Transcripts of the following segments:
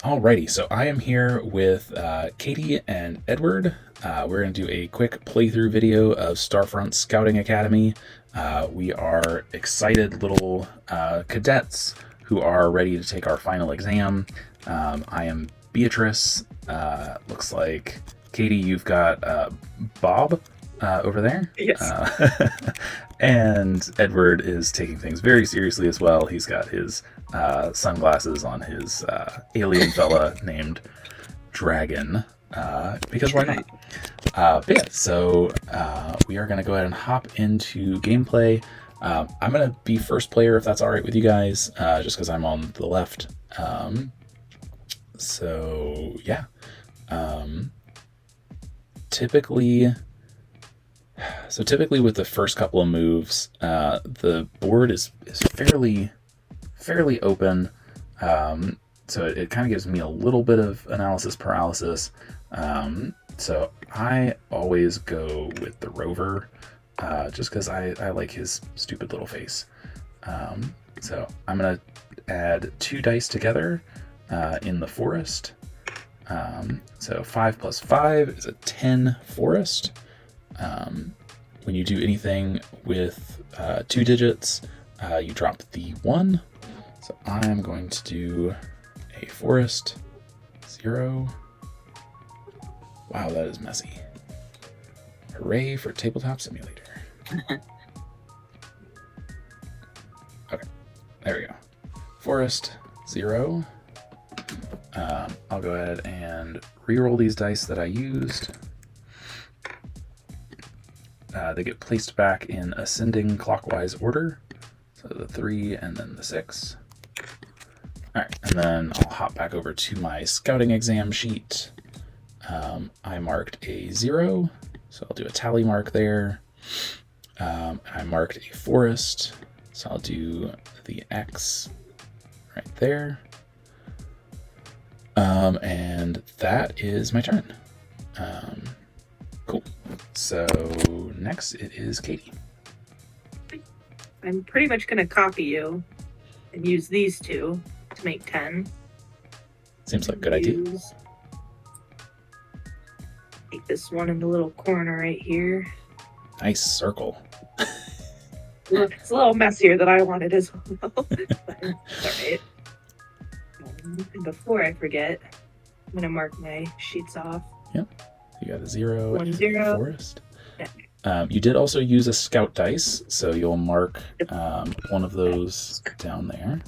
Alrighty, so I am here with Katie and Edward. We're going to do a quick playthrough video of Starfront Scouting Academy. We are excited little cadets who are ready to take our final exam. I am Beatrice. Looks like Katie, you've got Bob over there. Yes. And Edward is taking things very seriously as well. He's got his sunglasses on his alien fella named Dragon. Because why not? But yeah, so we are going to go ahead and hop into gameplay. I'm going to be first player if that's all right with you guys, just because I'm on the left. So yeah. Typically with the first couple of moves, the board is fairly open. So it kind of gives me a little bit of analysis paralysis. So I always go with the rover, just because I like his stupid little face. So I'm going to add 2 dice together in the forest. So 5 plus 5 is a 10 forest. When you do anything with 2 digits, you drop the 1. So I am going to do a forest 0. Wow, that is messy. Hooray for Tabletop Simulator. Okay, there we go. Forest 0. I'll go ahead and reroll these dice that I used. They get placed back in ascending clockwise order. So the 3 and then the 6. Alright, and then I'll hop back over to my scouting exam sheet. I marked a 0, so I'll do a tally mark there. I marked a forest, so I'll do the X right there. And that is my turn. Cool. So next it is Katie. I'm pretty much going to copy you and use these 2 to make 10. Seems like a good idea. Take this one in the little corner right here. Nice circle. It's a little messier than I wanted as well. But it's all right. And before I forget, I'm going to mark my sheets off. Yep. You got a 0 1, and 0. a forest. Yeah. You did also use a scout dice, so you'll mark one of those down there.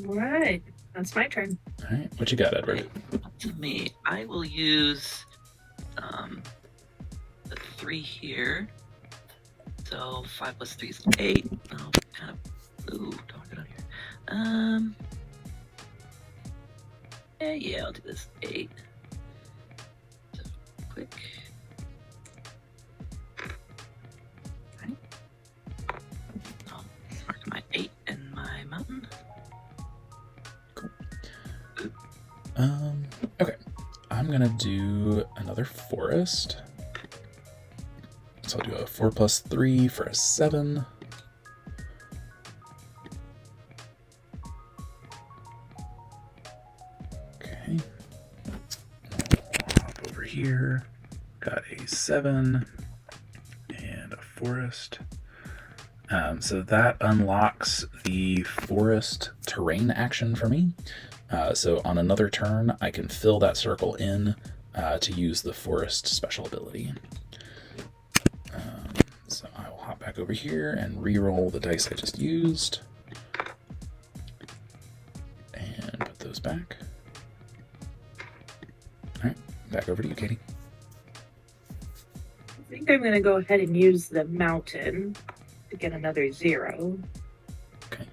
All right. That's my turn. All right. What you got, Edward? To me, I will use the 3 here. So 5 plus 3 is 8. Oh, kind of talk it on here. Yeah, I'll do this 8. So quick. Right. I'll mark my 8 and my mountain. Cool. Okay. I'm gonna do another forest. So I'll do a 4 plus 3 for a 7. Okay. I'll hop over here. Got a 7 and a forest. So that unlocks the forest terrain action for me. So on another turn, I can fill that circle in to use the forest special ability. So I will hop back over here and re-roll the dice I just used. And put those back. Alright, back over to you, Katie. I think I'm going to go ahead and use the mountain to get another 0. Okay.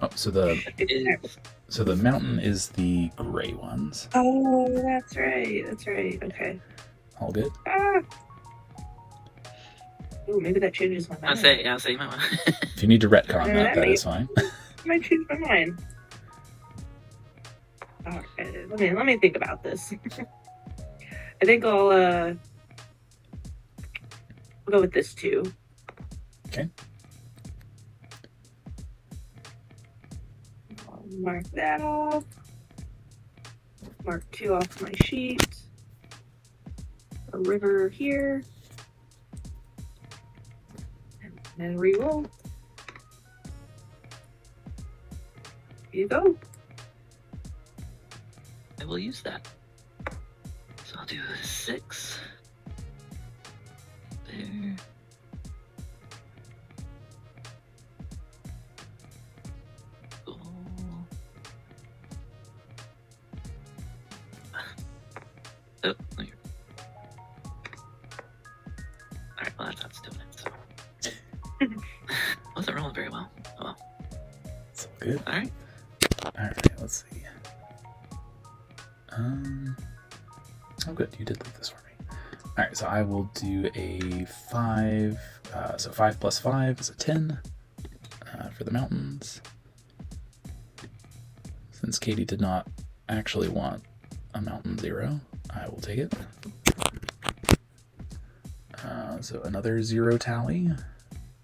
Oh, so the mountain is the gray ones. Oh, that's right. That's right. Okay. All good? Oh, maybe that changes my mind. I'll say my one. If you need to retcon that is fine. I might change my mind. Okay, let me think about this. I think I'll We'll go with this 2. Okay. I'll mark that off. Mark 2 off my sheet. A river here. And then re-roll. Here you go. I will use that. So I'll do 6. There. Oh. Oh, there. Alright, well that's how it's doing it, so. Wasn't rolling very well. Oh well. It's all good. Alright. Alright, let's see. Oh good, you did leave this for me. Alright, so I will do a 5. So 5 plus 5 is a 10 for the mountains. Since Katie did not actually want a mountain 0, I will take it. So another 0 tally.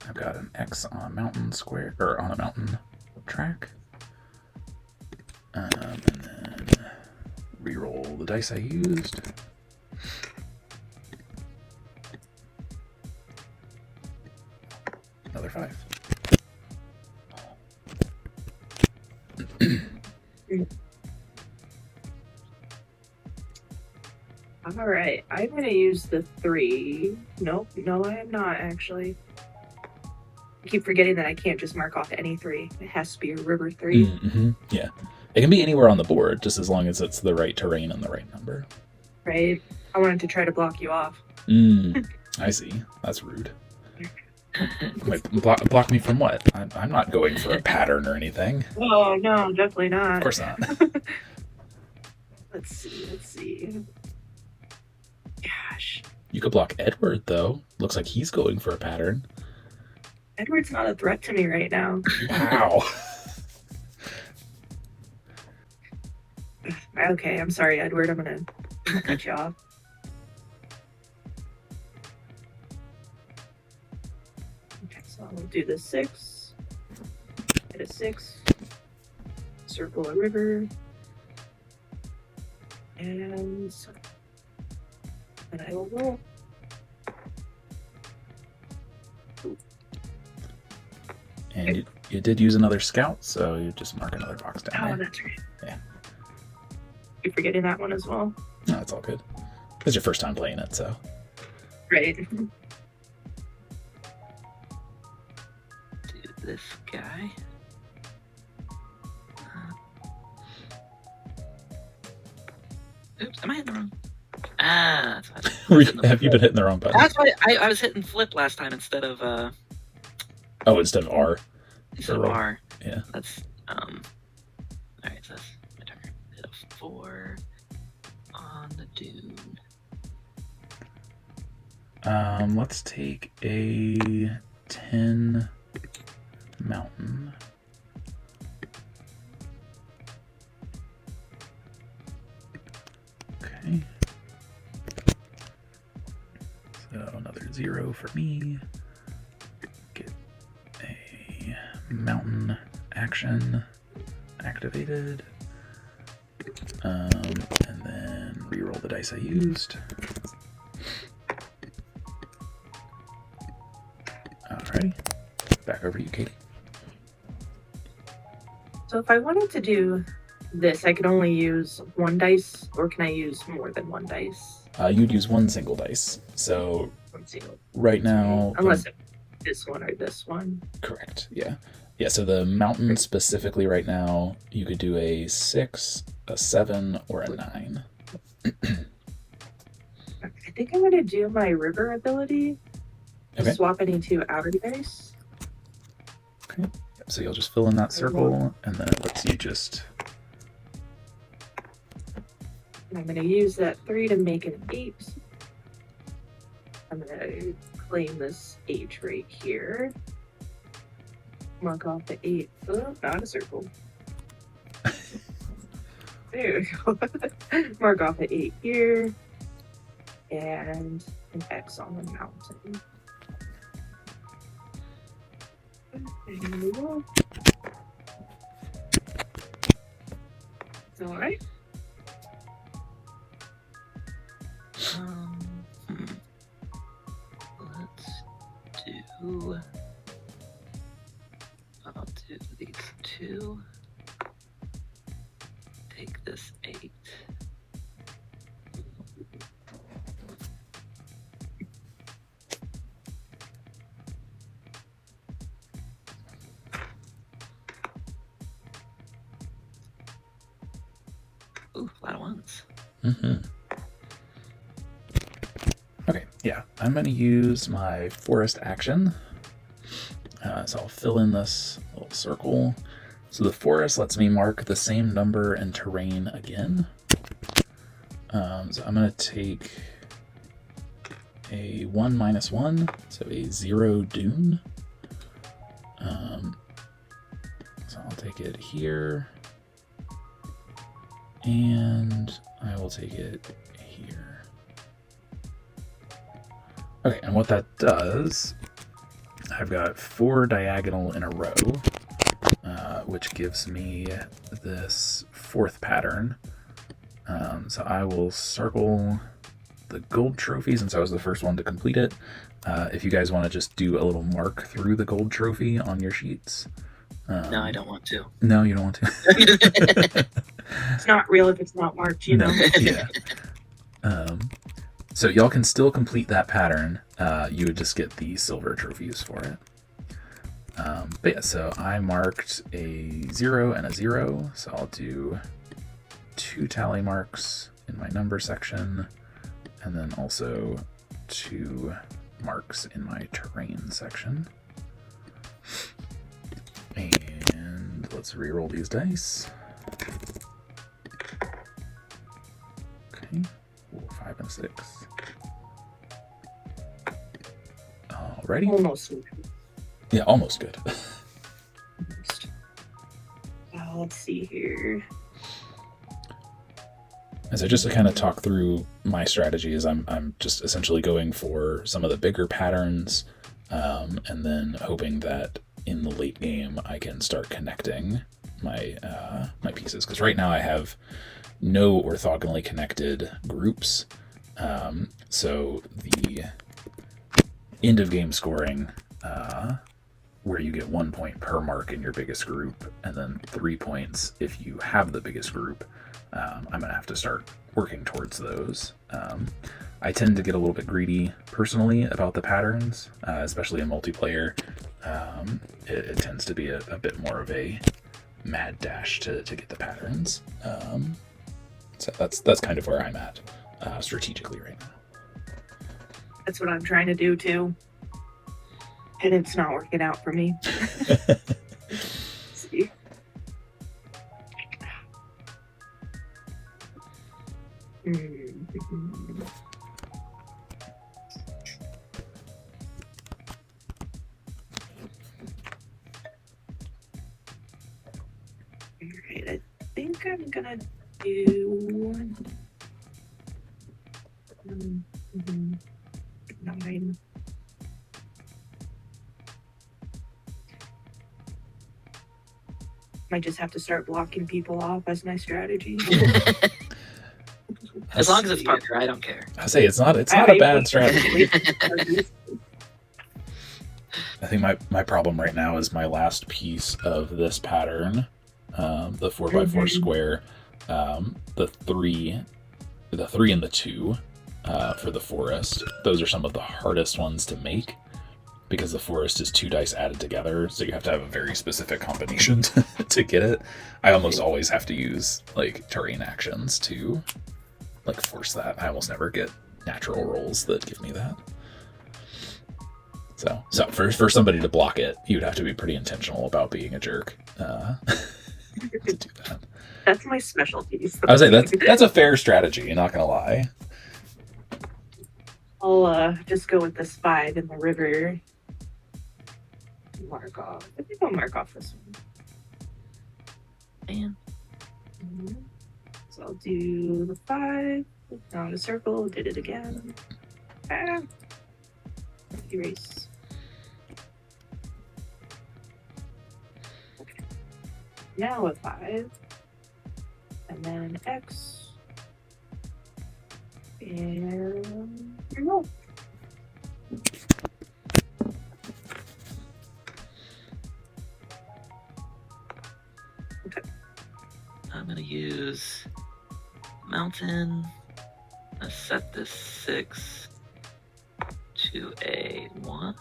I've got an X on a mountain square, or on a mountain track. And then reroll the dice I used. Another 5. All right, I'm gonna use the 3. Nope, no, I am not actually. I keep forgetting that I can't just mark off any 3. It has to be a river 3. Mm-hmm. Yeah, it can be anywhere on the board, just as long as it's the right terrain and the right number. Right? I wanted to try to block you off. I see. That's rude. Wait, block me from what? I'm not going for a pattern or anything. Oh no, definitely not. Of course not. Let's see. Gosh. You could block Edward, though. Looks like he's going for a pattern. Edward's not a threat to me right now. Wow. Okay, I'm sorry, Edward. I'm gonna cut you off. Okay, so I'll do the 6. Hit a 6. Circle a river. And I will roll. And you did use another scout, so you just mark another box down Oh, there. that's right. Yeah. You're forgetting that one as well. No, it's all good. It's your first time playing it, so. Right. Do this guy. Oops, am I hitting the wrong? Ah, that's why Have you been hitting the wrong button? That's why I was hitting flip last time instead of Oh, instead of R. instead of roll. R. Yeah. That's alright, so that's my turn. Hit a 4 on the dune. Let's take a 10 mountain. Okay. So another 0 for me. Get a mountain action activated. And then reroll the dice I used. Alrighty. Back over to you, Katie. So if I wanted to do this, I could only use 1 dice, or can I use more than 1 dice? You'd use 1 single dice. So One single. right now, Unless it's this one or this one. correct. Yeah. Yeah. So the mountain specifically right now, you could do a 6, a 7, or a 9. I think I'm gonna do my river ability. Okay. Swap any 2 outer dice. Yep, so you'll just fill in that circle, and then it lets you just. And I'm gonna use that 3 to make an 8. I'm gonna claim this 8 right here. Mark off the 8. Oh, not a circle. There we go. Mark off the 8 here. And an X on the mountain. And we go. All right. Hmm. Let's do. I'll do these 2. Take this 8. Ooh, a lot of 1s. Mm-hmm. Okay, yeah, I'm going to use my forest action. So I'll fill in this little circle. So the forest lets me mark the same number and terrain again. So I'm going to take a 1 - 1, so a 0 dune. So I'll take it here, and I will take it here. Okay, and what that does, I've got 4 diagonal in a row, which gives me this 4th pattern. So I will circle the gold trophy since I was the first one to complete it. If you guys want to just do a little mark through the gold trophy on your sheets. No, I don't want to. No, you don't want to. It's not real if it's not marked, you know. Yeah. So y'all can still complete that pattern. You would just get the silver trophies for it. But yeah, so I marked a 0 and a 0. So I'll do 2 tally marks in my number section, and then also 2 marks in my terrain section. And let's re-roll these dice. Okay, 5 and 6. Alrighty. Almost. Yeah, almost good. Let's see here. And so just to kind of talk through my strategies, I'm just essentially going for some of the bigger patterns, and then hoping that in the late game I can start connecting my my pieces. Because right now I have no orthogonally connected groups, so the end of game scoring, where you get 1 point per mark in your biggest group, and then 3 points if you have the biggest group. I'm going to have to start working towards those. I tend to get a little bit greedy personally about the patterns, especially in multiplayer. It tends to be a bit more of a mad dash to get the patterns. So that's kind of where I'm at strategically right now. That's what I'm trying to do too. And it's not working out for me. See. Alright, I think I'm gonna do 9. Might just have to start blocking people off as my strategy. As long as it's Parker, I don't care. I say it's not a bad strategy. I think my problem right now is my last piece of this pattern, the 4x4 square, the 3 and the 2 for the forest. Those are some of the hardest ones to make because the forest is 2 dice added together, so you have to have a very specific combination to get it. I almost always have to use like terrain actions to like force that. I almost never get natural rolls that give me that. So for somebody to block it, you'd have to be pretty intentional about being a jerk to do that. That's my specialty. So. I would say that's a fair strategy. You're not gonna lie. I'll just go with this 5 in the river. Mark off. I think I'll mark off this one. Man. So I'll do the 5. Down a circle. Did it again. Erase. now a 5. And then X. And reroll. I'm gonna use mountain. Let's set this 6 to a 1,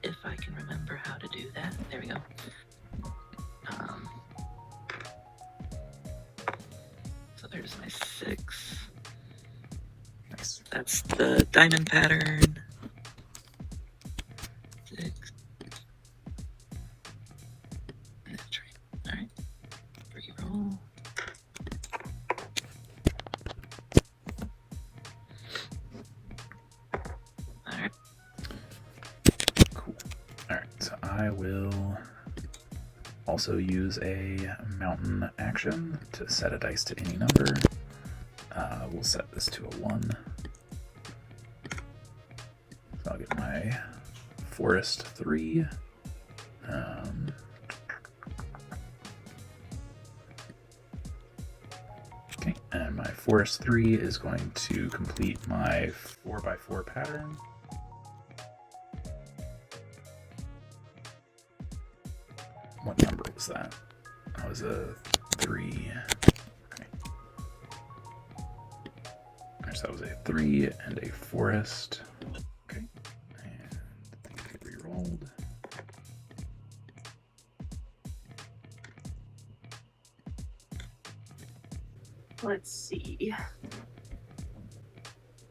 if I can remember how to do that. There we go. So there's my 6. Nice. That's the diamond pattern. 6. That's right. Alright. Reroll. Alright. Cool. All right, so I will also use a mountain action to set a dice to any number. We'll set this to a 1. So I'll get my forest 3. Okay, and my forest 3 is going to complete my 4x4 pattern. What number was that? That was a 3. Okay. Alright, so that was a 3 and a forest. Okay. And re-rolled. Let's see.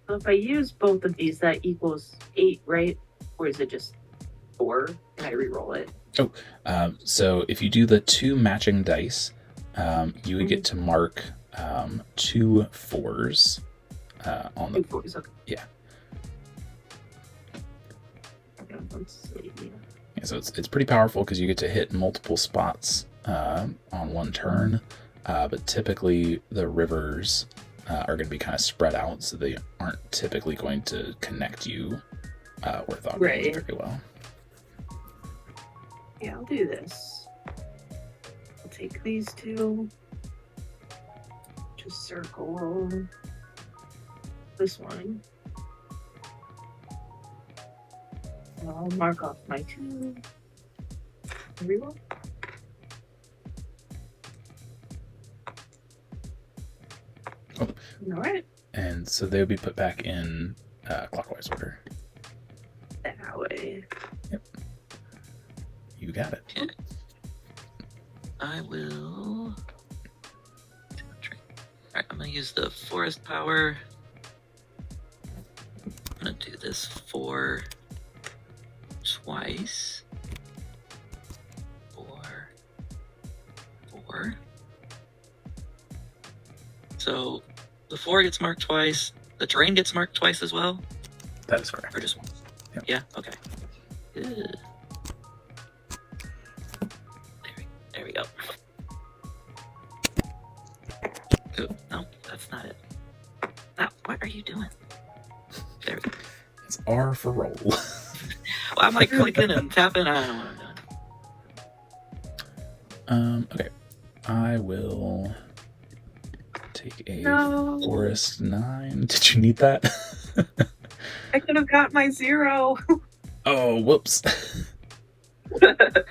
So if I use both of these, that equals 8, right? Or is it just 4? Can I re-roll it? So if you do the 2 matching dice, you would get to mark 2 4s on the. 2 4s, okay. Yeah. Okay, let's see. Yeah, so it's pretty powerful because you get to hit multiple spots on one turn, but typically the rivers are going to be kind of spread out, so they aren't typically going to connect you orthogonally Right. very well. Yeah, I'll do this. I'll take these 2. Just circle this one. And I'll mark off my 2. Reroll. Oh. All right. And so they would be put back in clockwise order. That way. You got it. Okay. I will. Alright, I'm gonna use the forest power. I'm gonna do this 4 twice. 4. So the 4 gets marked twice. The terrain gets marked twice as well? That is correct. Or just once? Yep. Yeah, okay. Good. There we go. Ooh, no, that's not it. Now, what are you doing? There we go. It's R for roll. Well, I'm like clicking and tapping. I don't know what I'm doing. Okay. I will take a No. forest 9. Did you need that? I could have got my 0. Oh, whoops. Alright,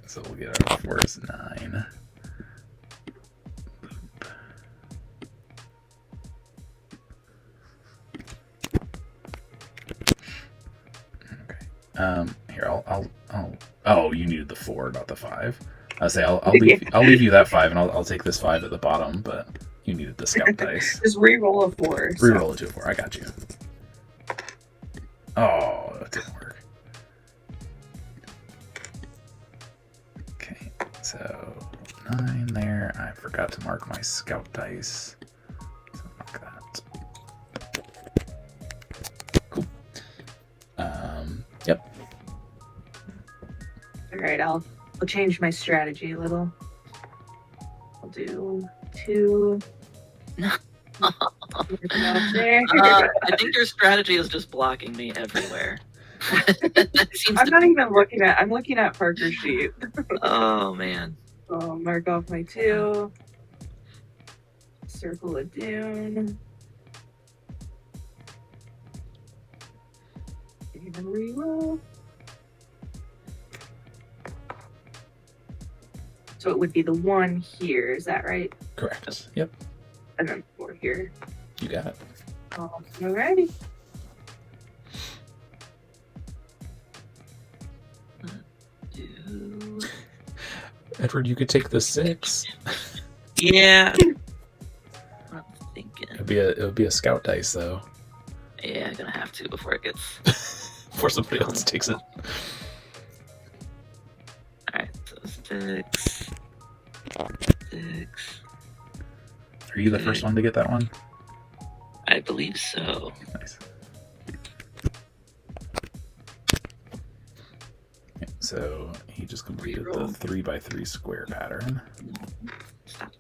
so we'll get our forest 9. Okay. Here, I'll. Oh, you needed the 4, not the 5. I'll say I'll leave you that 5, and I'll take this 5 at the bottom, but you needed the scout dice. Just re-roll a 4. so- Reroll it to a 4. I got you. Oh, that didn't work. Okay, so 9 there. I forgot to mark my scout dice. So mark that. Cool. Yep. All right, I'll change my strategy a little. I'll do 2. No. There. I think your strategy is just blocking me everywhere. That seems I'm to not even looking at. I'm looking at Parker's sheet. Oh man. I'll mark off my 2. Circle a dune. And reroll. So it would be the 1 here, is that right? Correct. Yep. And then 4 here. You got it. Alrighty. Edward, you could take the 6. Yeah. I'm thinking. It would be a scout dice though. Yeah, I'm gonna have to before it gets. Before somebody else takes it. Alright, so 6. 6. Are you the first one to get that one? I believe so. Nice. Okay, so he just completed the 3x3 square pattern. Stop.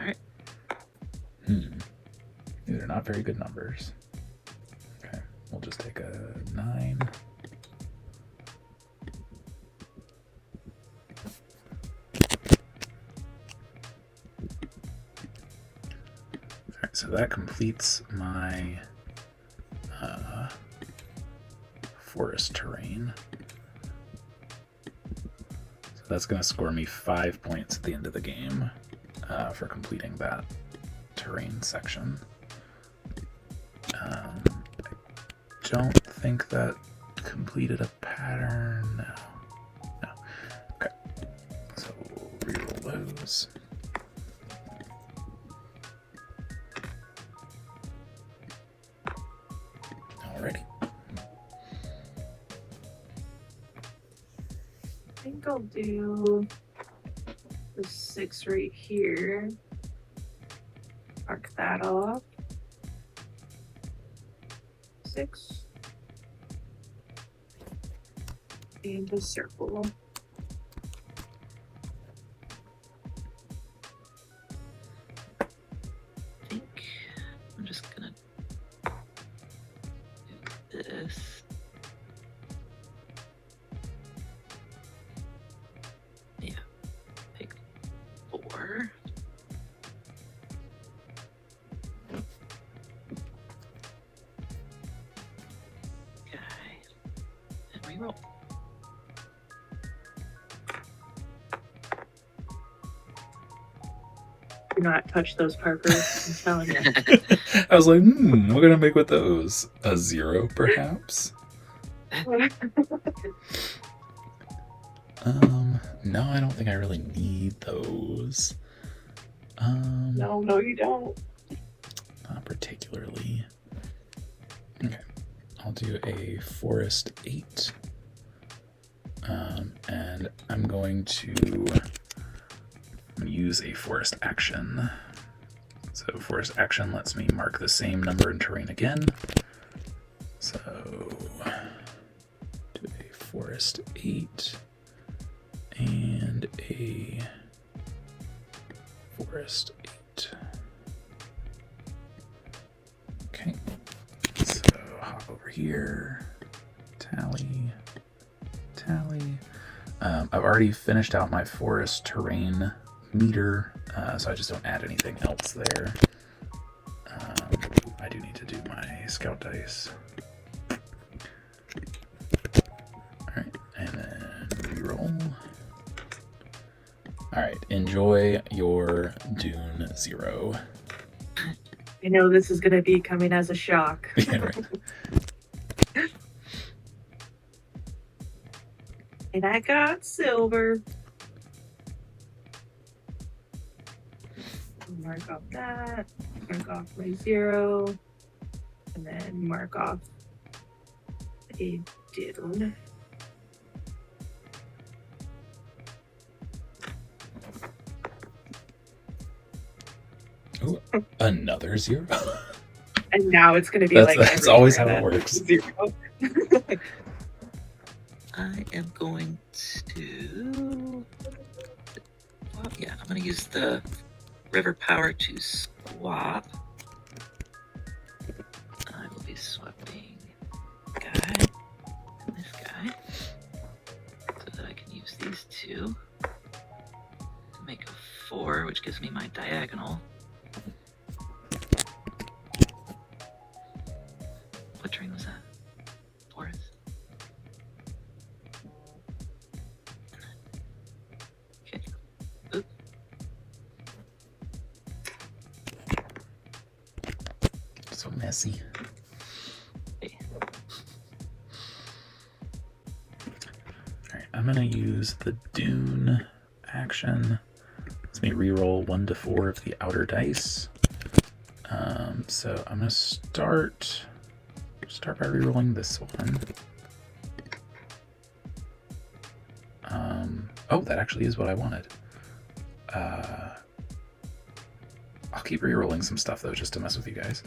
Alright. These are not very good numbers. Okay, we'll just take a 9. Alright, so that completes my forest terrain. So that's going to score me 5 points at the end of the game for completing that terrain section. I don't think that completed a pattern. No. Okay. So we'll reroll those. Alrighty. I think I'll do the 6 right here. Mark that off. 6. And a circle. I think I'm just gonna do this. Yeah, pick 4. Okay, and reroll. Do not touch those Parkers. I'm telling you. I was like, what can I make with those? A 0, perhaps? No, I don't think I really need those. No, you don't. Not particularly. Okay, I'll do a forest 8. And I'm going to use a forest action. So forest action lets me mark the same number in terrain again. So do a forest 8 and a forest 8. Okay, so hop over here, tally. I've already finished out my forest terrain meter, so I just don't add anything else there. I do need to do my scout dice. Alright, and then reroll. Alright, enjoy your Dune 0. I know this is going to be coming as a shock. Yeah, right. And I got silver. Mark off that. Mark off my 0. And then mark off a dune. Ooh, another 0? And now it's going to be that's always how it works. 0. I am going to. Well, yeah, I'm going to use the river power to swap. I will be swapping guy and this guy so that I can use these two. gives me my diagonal. What terrain was that? Forest. Okay. Oop. So messy. Okay. Alright, I'm gonna use the Dune action. Let me reroll 1 to 4 of the outer dice. So I'm gonna start by rerolling this one. Oh, that actually is what I wanted. I'll keep rerolling some stuff though, just to mess with you guys.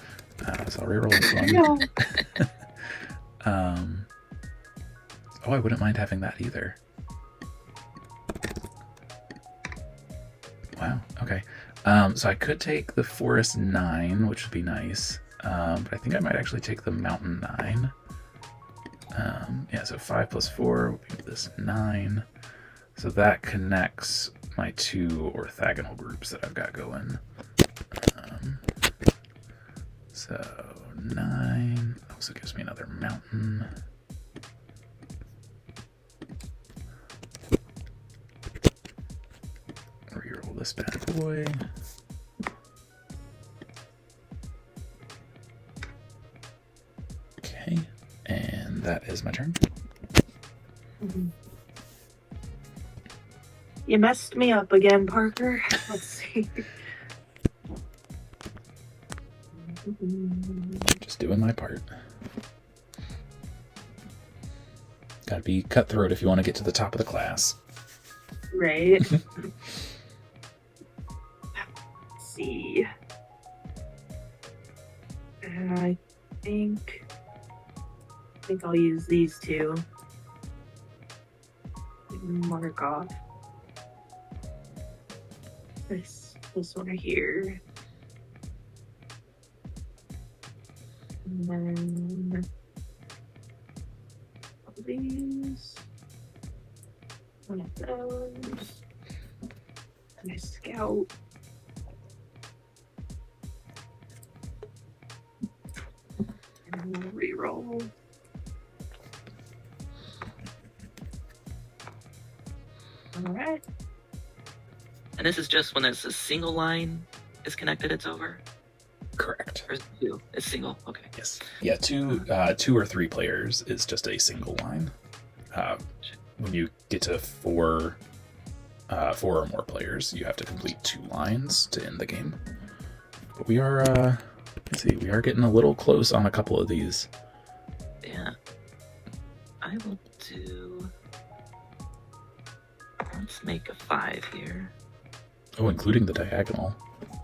So I'll reroll this one. Oh, I wouldn't mind having that either. Wow, okay. So I could take the Forest 9, which would be nice. But I think I might actually take the Mountain 9. Yeah, so 5 plus 4 will be this 9. So that connects my 2 orthogonal groups that I've got going. So 9 also gives me another mountain. Reroll this bad boy. Okay, and that is my turn. You messed me up again, Parker. Let's see. Just doing my part. Gotta be cutthroat if you want to get to the top of the class. Right. Let's see. I think I'll use these two. Mark off this one right here. And then all these. One of those. And a scout. And we'll reroll. Alright. And this is just when there's a single line is connected, it's over? Correct. Or is it two? It's single, okay. Yes. Yeah, two or three players is just a single line. When you get to four or more players, you have to complete 2 lines to end the game. But we are, let's see, we are getting a little close on a couple of these. Yeah. I will do... Let's make a 5 here. Oh, including the diagonal.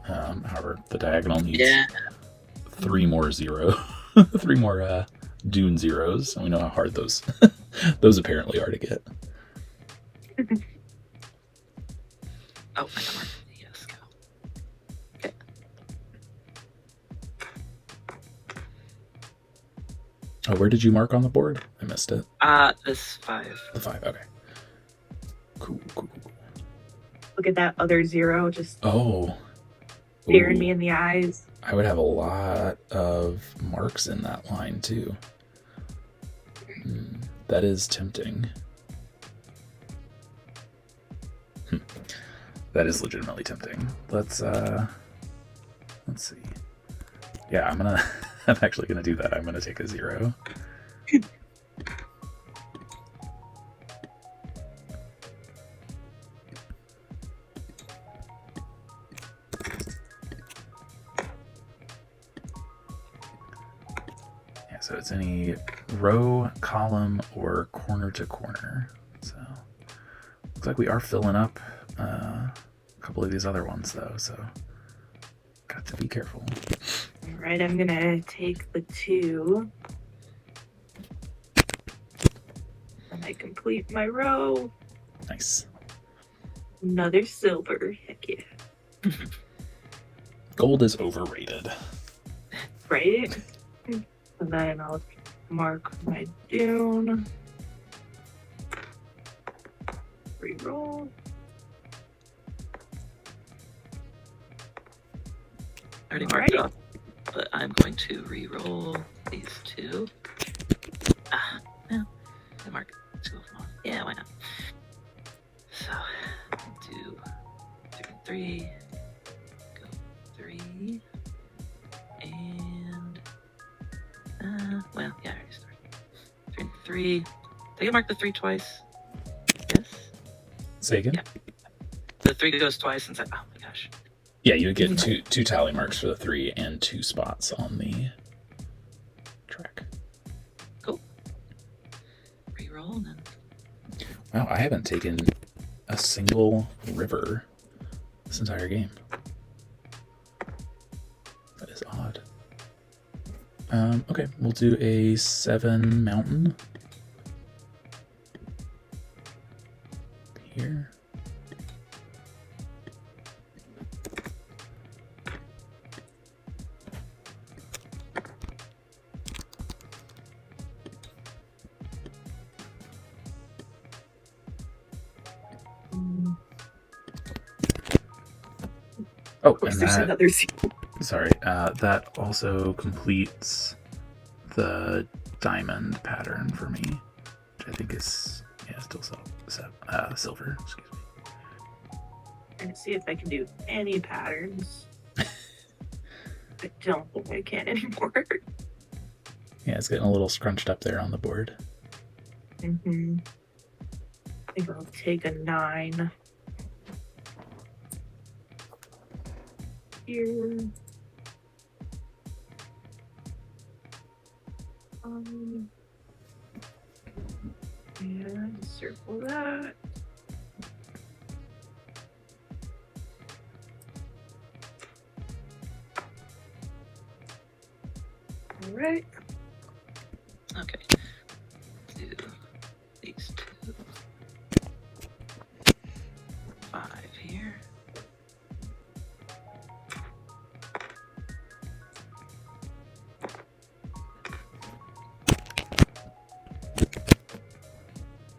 However, the diagonal needs 3 more 3 more Dune zeros. And we know how hard those those apparently are to get. Oh, I got marked. Yes, go. Okay. Oh, where did you mark on the board? I missed it. This 5. The 5, okay. Cool. Look at that other 0 just staring me in the eyes. I would have a lot of marks in that line too. That is tempting. That is legitimately tempting. Let's see. Yeah, I'm actually gonna do that. I'm gonna take a 0. So it's any row, column, or corner to corner. So looks like we are filling up a couple of these other ones though, so got to be careful. All right, I'm gonna take the 2. And I complete my row. Nice. Another silver. Heck yeah. Gold is overrated. Right? And then I'll mark my Dune. Reroll. already marked it off, but I'm going to re-roll these two. No, I mark 2 of them off. Yeah, why not? So, do 3 and 3, go 3, and well, yeah, I already started. 3 and 3. Did I mark the 3 twice? Yes. Say again? Yeah. The 3 goes twice and said, oh my gosh. Yeah, you would get two tally marks for the 3 and 2 spots on the track. Cool. Reroll and then. Wow, I haven't taken a single river this entire game. That is odd. Okay, we'll do a 7 mountain here. Oh, and There's another scene. Sorry, that also completes the diamond pattern for me, which I think is still silver. Excuse me. Trying to see if I can do any patterns. I don't think I can anymore. Yeah, it's getting a little scrunched up there on the board. I think I'll take a 9. Here. And circle that. All right. Okay. Do these 2. 5 here.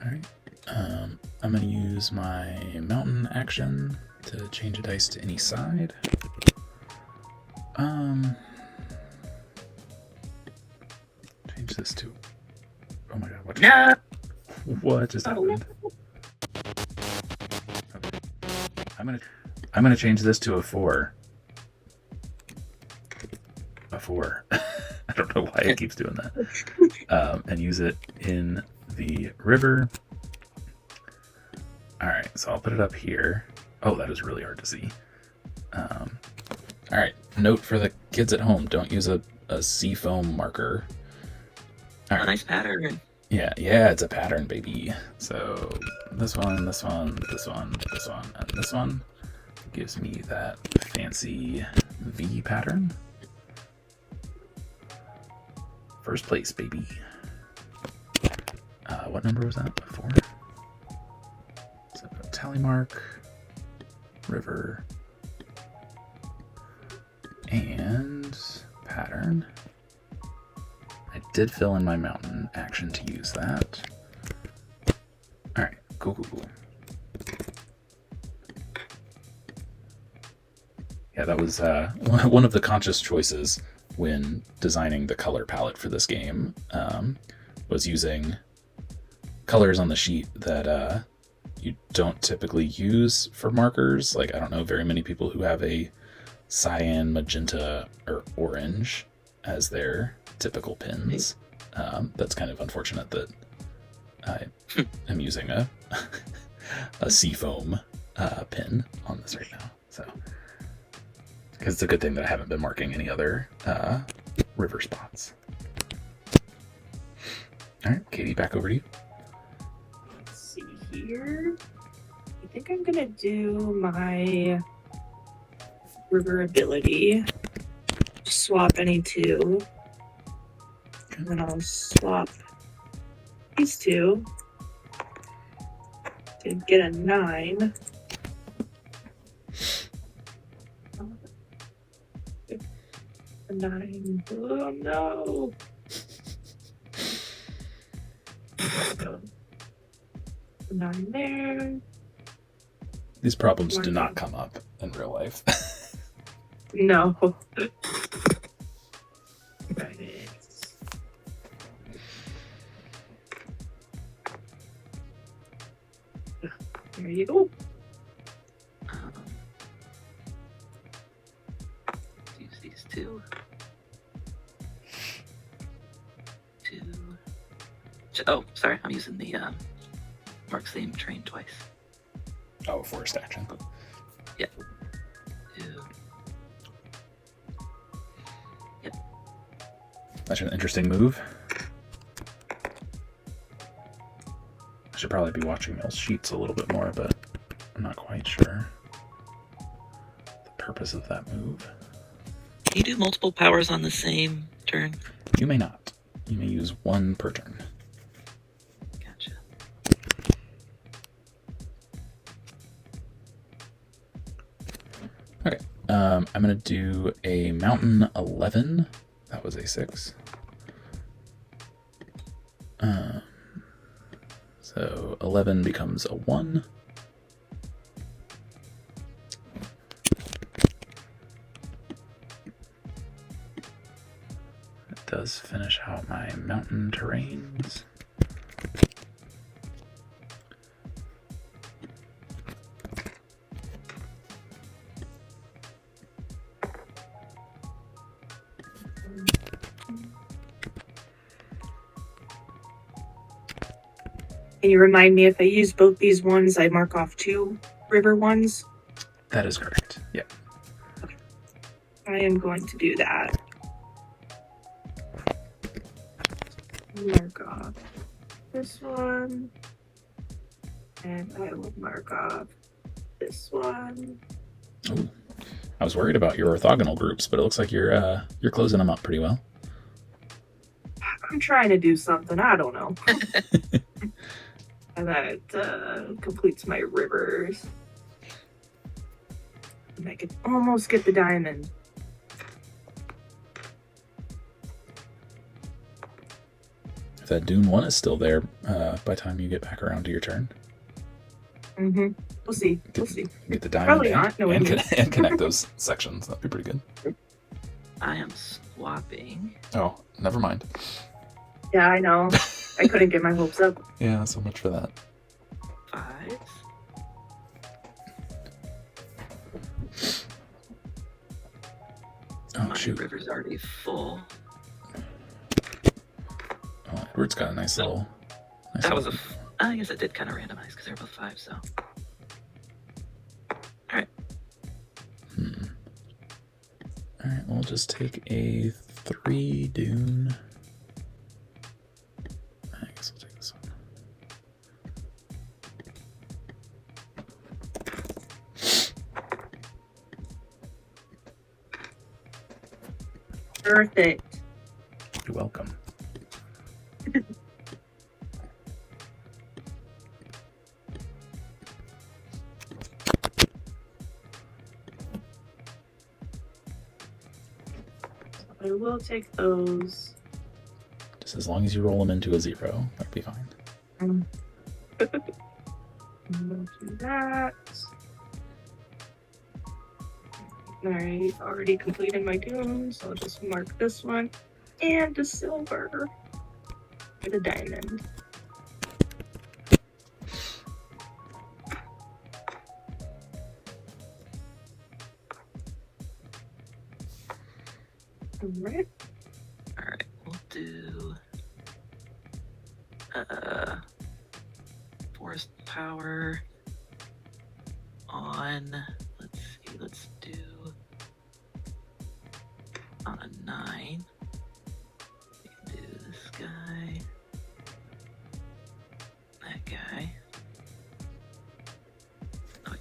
Alright. I'm going to use my mountain action to change a dice to any side. Change this to... Oh my god, what just happened? Okay. I'm gonna change this to a 4. A 4. I don't know why it keeps doing that. And use it in the river. Alright, so I'll put it up here. Oh, that is really hard to see. Alright, note for the kids at home, don't use a seafoam marker. All right. Nice pattern. Yeah, it's a pattern, baby. So this one, this one, this one, this one, and this one gives me that fancy V pattern. First place, baby. What number was that? 4? So tally mark, river, and pattern. I did fill in my mountain action to use that. Alright, cool. Yeah, that was one of the conscious choices when designing the color palette for this game, was using colors on the sheet that you don't typically use for markers. Like, I don't know very many people who have a cyan, magenta, or orange as their typical pins. That's kind of unfortunate that I am using a seafoam pin on this right now. So, because it's a good thing that I haven't been marking any other river spots. All right, Katie, back over to you. Let's see here. I think I'm gonna do my river ability. Swap any 2. And then I'll swap these 2 to get a 9. A 9. Oh no! A 9 there. These problems do not come up in real life. No. Right. There you go. Use these two. Oh, sorry, I'm using the Mark's theme train twice. Oh, forced action. Yep. Two. Yep. That's an interesting move. I should probably be watching Mill's sheets a little bit more, but I'm not quite sure the purpose of that move. Can you do multiple powers on the same turn? You may not. You may use one per turn. Gotcha. Okay. I'm going to do a Mountain 11. That was a 6. So 11 becomes a 1. It does finish out my mountain terrains. Can you remind me if I use both these ones, I mark off 2 river ones? That is correct. Yeah. Okay. I am going to do that. Mark off this one. And I will mark off this one. Ooh. I was worried about your orthogonal groups, but it looks like you're closing them up pretty well. I'm trying to do something, I don't know. And that completes my rivers. And I could almost get the diamond. If that Dune 1 is still there by the time you get back around to your turn. Mm-hmm. We'll see. We'll see. Get the diamond Probably and, not. No, and connect those sections. That'd be pretty good. I am swapping. Oh, never mind. Yeah, I know. I couldn't get my hopes up. Yeah, so much for that. 5s. Oh, My shoot. river's already full. Oh, Edward's got a nice little... That was I guess it did kind of randomize because they're both 5, so. Alright. Alright, we'll just take a 3 Dune. I guess we'll take this one. Perfect. You're welcome. I will take those. Just as long as you roll them into a 0, that'll be fine. We'll do that. Alright, already completed my dunes, so I'll just mark this one. And a silver. And a diamond. Alright. Alright, we'll do forest power on, let's do on a 9. We can do this guy, that guy. Oh, wait.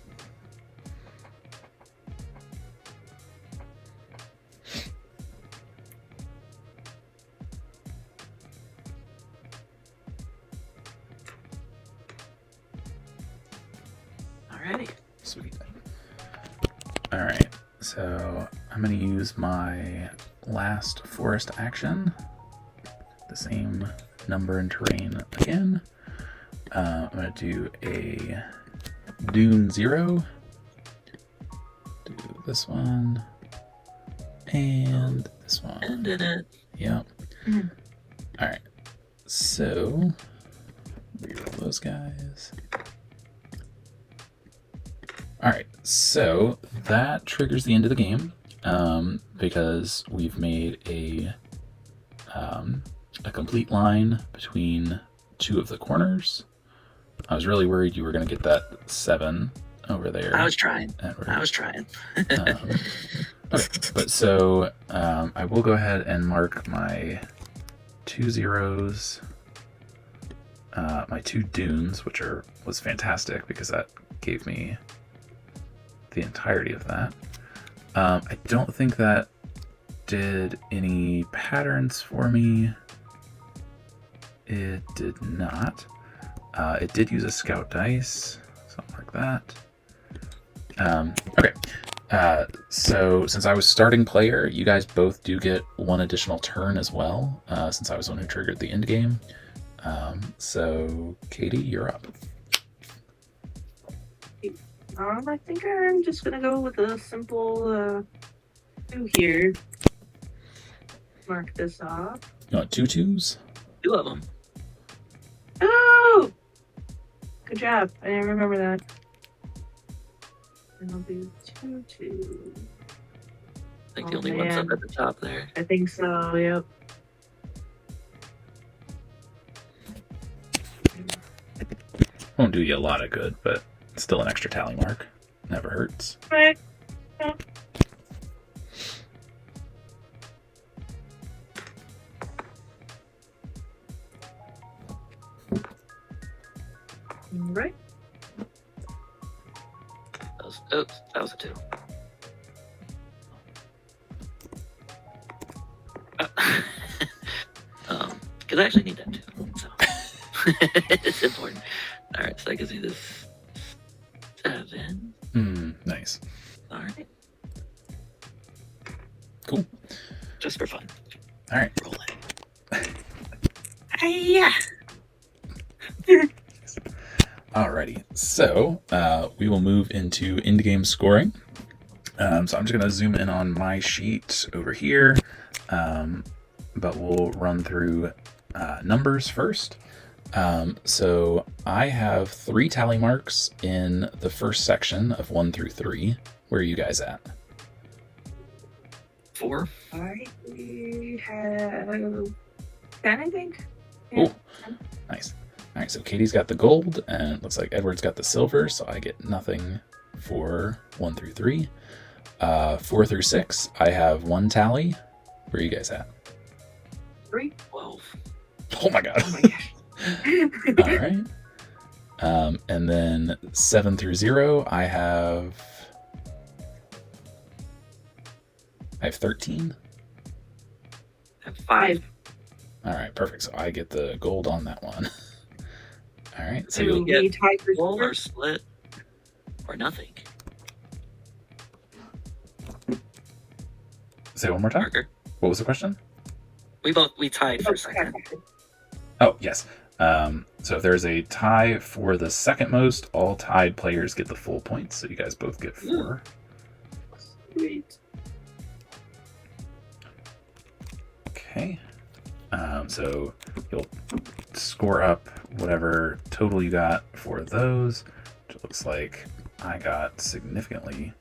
Alrighty. Sweet. Alright, so I'm going to use my last forest action. The same number and terrain again. I'm going to do a Dune 0. Do this one. And this one. And in it. Yep. Mhm. All right. So, reroll those guys. All right. So that triggers the end of the game because we've made a complete line between two of the corners. I was really worried you were going to get that 7 over there. I was trying. Edward. Okay, but so I will go ahead and mark my 2 zeros, my 2 dunes, which was fantastic because that gave me the entirety of that. I don't think that did any patterns for me. It did not. It did use a scout dice, so I'll mark that. Okay. So since I was starting player, you guys both do get 1 additional turn as well, since I was the one who triggered the end game. So Katie, you're up. I think I'm just gonna go with a simple 2 here. Mark this off. You want 2 2s? 2 of them. Oh! Good job. I didn't remember that. And I'll do 2 2. I think the only one's up at the top there. I think so, yep. Won't do you a lot of good, but still an extra tally mark. Never hurts. Right. Right. That was a 2. Because I actually need that too. So it's important. All right, so that gives me this 7. Nice. All right. Cool. Just for fun. All right. Roll it. Yeah. Alrighty, so we will move into end game scoring. So I'm just going to zoom in on my sheet over here, but we'll run through numbers first. So I have 3 tally marks in the first section of 1 through 3. Where are you guys at? 4. I have 10, I think. Oh, nice. All right, so Katie's got the gold, and it looks like Edward's got the silver, so I get nothing for 1 through 3. 4 through 6, I have 1 tally. Where are you guys at? 3. 12. Oh my god. Oh my gosh. All right. And then 7 through 0, I have 13. I have 5. All right, perfect. So I get the gold on that one. All right, so So you'll we tie for Roll silver? or split or nothing. say one more time. Marker. What was the question? We tied for a second. Oh, yes. So if there's a tie for the second most, all tied players get the full points. So you guys both get 4. Sweet. Okay. So you'll score up whatever total you got for those, which looks like I got significantly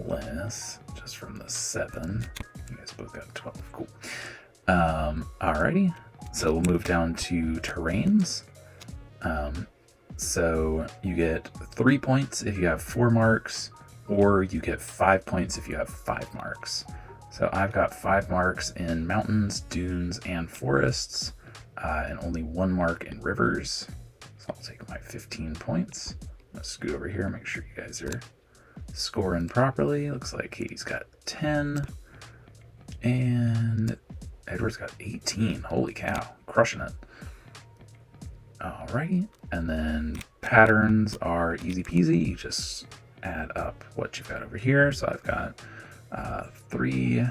less just from the 7. You guys both got 12. Cool. Alrighty. So we'll move down to terrains. So you get 3 points if you have 4 marks, or you get 5 points if you have 5 marks. So I've got 5 marks in mountains, dunes, and forests, and only 1 mark in rivers. So I'll take my 15 points. I'm gonna scoot over here, make sure you guys are scoring properly. Looks like Katie's got 10, and Edward's got 18. Holy cow, crushing it. Alrighty, and then patterns are easy peasy. You just add up what you've got over here. So I've got 3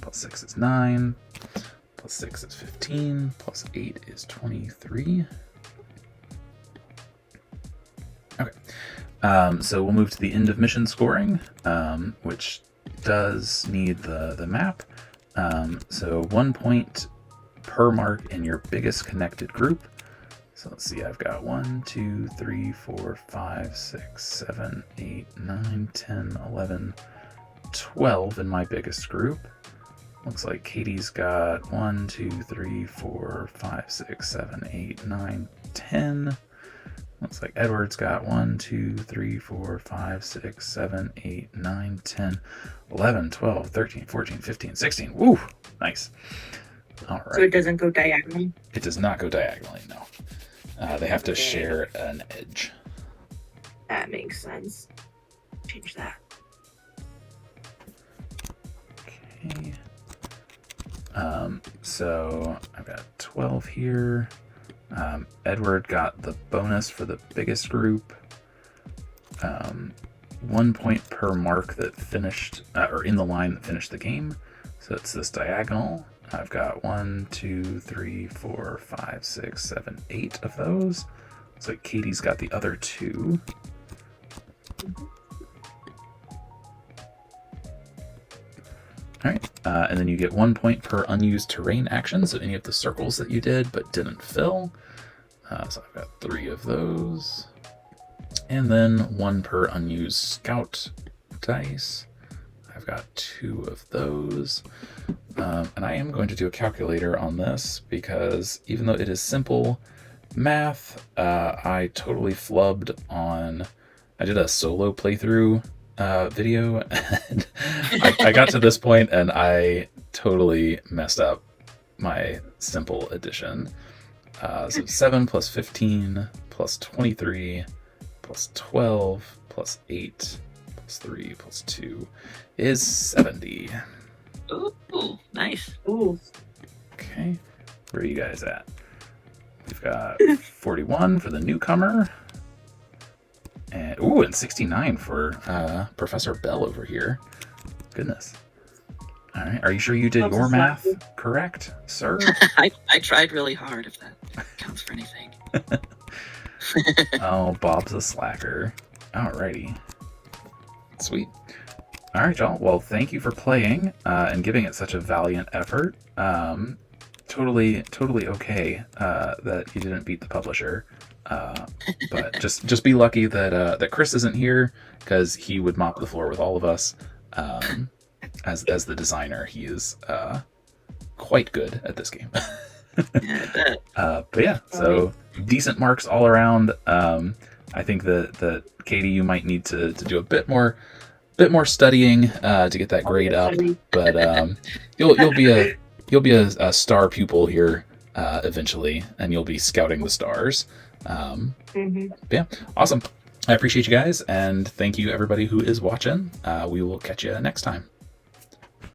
plus 6 is 9, plus 6 is 15, plus 8 is 23. Okay, so we'll move to the end of mission scoring, which does need the map. So 1 point per mark in your biggest connected group. So let's see, I've got 1, 2, 3, 4, 5, 6, 7, 8, 9, 10, 11, 12 in my biggest group. Looks like Katie's got 1, 2, 3, 4, 5, 6, 7, 8, 9, 10. Looks like Edward's got 1, 2, 3, 4, 5, 6, 7, 8, 9, 10, 11, 12, 13, 14, 15, 16. Woo! Nice. All right. So it doesn't go diagonal? It does not go diagonally, no. They have to share an edge. That makes sense. Change that. Okay. So I've got 12 here. Edward got the bonus for the biggest group. 1 point per mark that finished, or in the line that finished the game. So it's this diagonal. I've got 1, 2, 3, 4, 5, 6, 7, 8 of those. So Katie's got the other 2. All right, and then you get 1 point per unused terrain action. So any of the circles that you did but didn't fill. So I've got 3 of those. And then 1 per unused scout dice. I've got 2 of those. And I am going to do a calculator on this because even though it is simple math, I totally flubbed on... I did a solo playthrough video, and I got to this point and I totally messed up my simple addition. So 7 plus 15 plus 23 plus 12 plus 8 plus 3 plus 2 is 70. Ooh, nice. Ooh. Okay, where are you guys at? We've got 41 for the newcomer. And 69 for Professor Bell over here. Goodness. All right, are you sure you did your math correct, sir? I tried really hard, if that counts for anything. Oh, Bob's a slacker. Alrighty. Sweet. All right, y'all. Well, thank you for playing and giving it such a valiant effort. Totally okay that you didn't beat the publisher. But just be lucky that Chris isn't here, because he would mop the floor with all of us. As the designer, he is quite good at this game. Yeah, I bet. But yeah, so decent marks all around. I think that Katie, you might need to do a bit more studying to get that grade up. But you'll be a star pupil here eventually, and you'll be scouting the stars. Yeah, awesome. I appreciate you guys, and thank you everybody who is watching. We will catch you next time.